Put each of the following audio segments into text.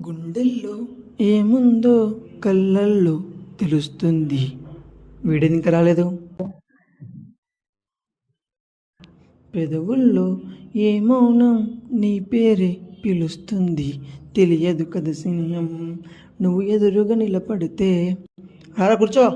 గుండెల్లో ఏముందో కళ్ళల్లో తెలుస్తుంది. వీడేది ఇంకా రాలేదు. పెదవుల్లో ఏ మౌనం నీ పేరే పిలుస్తుంది. తెలియదు కదా స్నేహం నువ్వు ఎదురుగా నిలబడితే. అలా కూర్చో.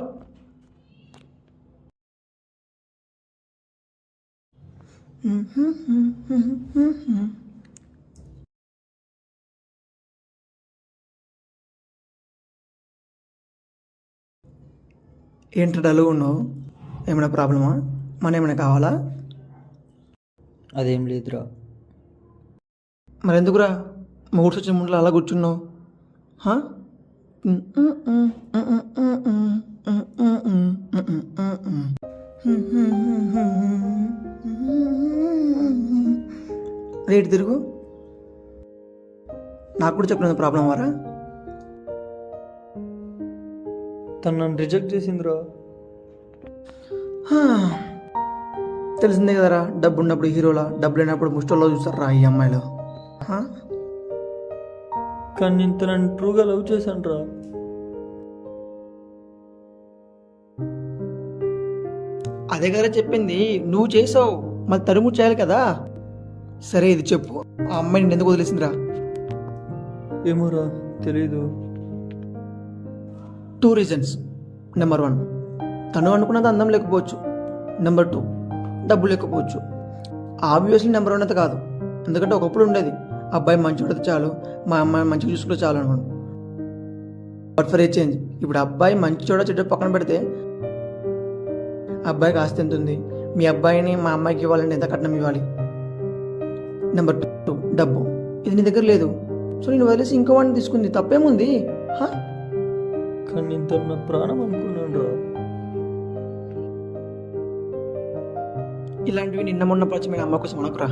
ఏంటి డల్గా ఉన్నావు? ఏమైనా ప్రాబ్లమా? మన ఏమైనా కావాలా? అదేం లేదురా. మరెందుకురా మూడు వచ్చిన ముందులో అలా కూర్చున్నావు? రేటు తిరుగు. నాకు కూడా చెప్పిన ప్రాబ్లం వారా? తను నన్ను రిజెక్ట్ చేసిందిరా. తెలిసిందే కదరా, డబ్బు ఉన్నప్పుడు హీరోలా, డబ్బు లేనప్పుడు ముష్టోల్లో చూస్తారా ఈ అమ్మాయిలు. కానీ నేను తనని ట్రూగా లవ్ చేశాను రా. అదే కదా చెప్పింది, నువ్వు చేసావు, మళ్ళీ తరుము చేయాలి కదా. సరే ఇది చెప్పు, ఆ అమ్మాయి నేను ఎందుకు వదిలేసిందిరా? ఏమోరా తెలీదు. 2 రీజన్స్. నెంబర్ 1, తను అనుకున్నది అందం లేకపోవచ్చు. నెంబర్ 2, డబ్బు లేకపోవచ్చు. ఆబ్వియస్లీ నెంబర్ 1 అయితే కాదు, ఎందుకంటే ఒకప్పుడు ఉండేది అబ్బాయి మంచివాడితే చాలు, మా అమ్మాయి మంచిగా చూసుకుంటే చాలు అనుకోండి. బట్ ఫర్ ఏ చేంజ్, ఇప్పుడు అబ్బాయి మంచి చూడ చెడ్డ పక్కన పెడితే అబ్బాయికి ఆస్తి ఎంత ఉంది, మీ అబ్బాయిని మా అమ్మాయికి ఇవ్వాలంటే ఎంత కట్నం ఇవ్వాలి. నెంబర్ 2, డబ్బు. ఇది నీ దగ్గర లేదు, సో నేను వదిలేసి ఇంకో వాడిని తీసుకుంది, తప్పేముంది? కానీ నేను తను నా ప్రాణం అనుకున్నాను రా. ఇలాంటివి నిన్న మొన్న పరిచయమైన అమ్మ కోసం అనకురా.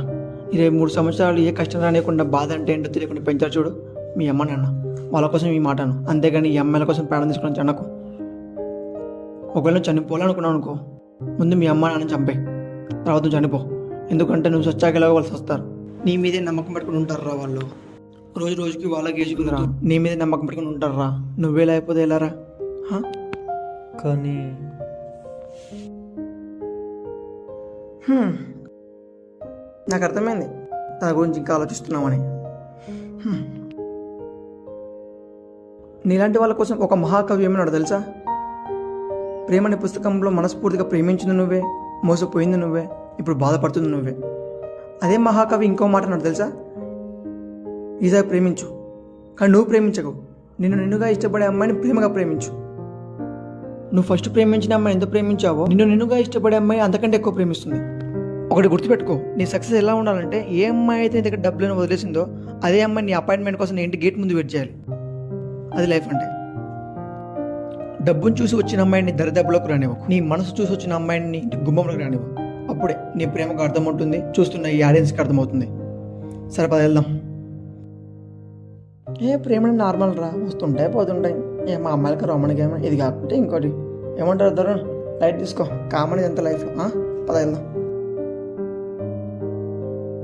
23 సంవత్సరాలు ఏ కష్టం రానియకుండా బాధ అంటే ఏంటో తెలియకుండా పెంచారు చూడు మీ అమ్మ నాన్న, వాళ్ళ కోసం ఈ మాటను. అంతేగాని ఈ అమ్మాయిల కోసం ప్రాణం తీసుకుని అనకు. ఒకవేళ చనిపోవాలనుకున్నావు అనుకో, ముందు మీ అమ్మ నాన్న చంపే, తర్వాత నువ్వు చనిపో. ఎందుకంటే నువ్వు సచ్చాకెలాగో వాళ్ళు వస్తారు. నీ మీదే నమ్మకం పెట్టుకుని ఉంటారా వాళ్ళు. రోజు రోజుకి వాళ్ళకి ఏజుకుందిరా, నీ మీదే నమ్మకం పెట్టుకుని ఉంటారా. నువ్వేలా అయిపోతే ఎలారా? కానీ నాకు అర్థమైంది తన గురించి ఇంకా ఆలోచిస్తున్నామని. నీలాంటి వాళ్ళ కోసం ఒక మహాకవి ఏమన్నాడు తెలుసా? ప్రేమని పుస్తకంలో మనస్ఫూర్తిగా ప్రేమించింది నువ్వే, మోసపోయింది నువ్వే, ఇప్పుడు బాధపడుతుంది నువ్వే. అదే మహాకవి ఇంకో మాట అన్నాడు తెలుసా? ఈజా ప్రేమించు, కానీ నువ్వు ప్రేమించకు. నిన్నుగా ఇష్టపడే అమ్మాయిని ప్రేమగా ప్రేమించు. నువ్వు ఫస్ట్ ప్రేమించిన అమ్మాయి ఎంత ప్రేమించావో, నిన్నుగా ఇష్టపడే అమ్మాయి అంతకంటే ఎక్కువ ప్రేమిస్తుంది. ఒకటి గుర్తుపెట్టుకో, నీ సక్సెస్ ఎలా ఉండాలంటే, ఏ అమ్మాయి అయితే నీ దగ్గర డబ్బులను వదిలేసిందో అదే అమ్మాయి నీ అపాయింట్మెంట్ కోసం నీ ఇంటి గేట్ ముందు వెయిట్ చేయాలి. అది లైఫ్ అంటే. డబ్బును చూసి వచ్చిన అమ్మాయిని దరిదబ్బులోకి రానివ్వకు, నీ మనసు చూసి వచ్చిన అమ్మాయిని ఇంటి గుమ్మంలోకి రానివ్వు. అప్పుడే నీ ప్రేమకు అర్థం ఉంటుంది, చూస్తున్న ఈ ఆడియన్స్కి అర్థమవుతుంది. సరే పద వెళ్దాం. ప్రేమ నార్మల్ రా, వస్తుంటాయి పోతుంటాయి. మా అమ్మాయిలకి రొమాంటిక్ ఏమో, ఇది కాకపోతే ఇంకోటి ఏమంటారు, లైట్ తీసుకో, కామన్ ఎంత లైఫ్. పద వెళ్దాం.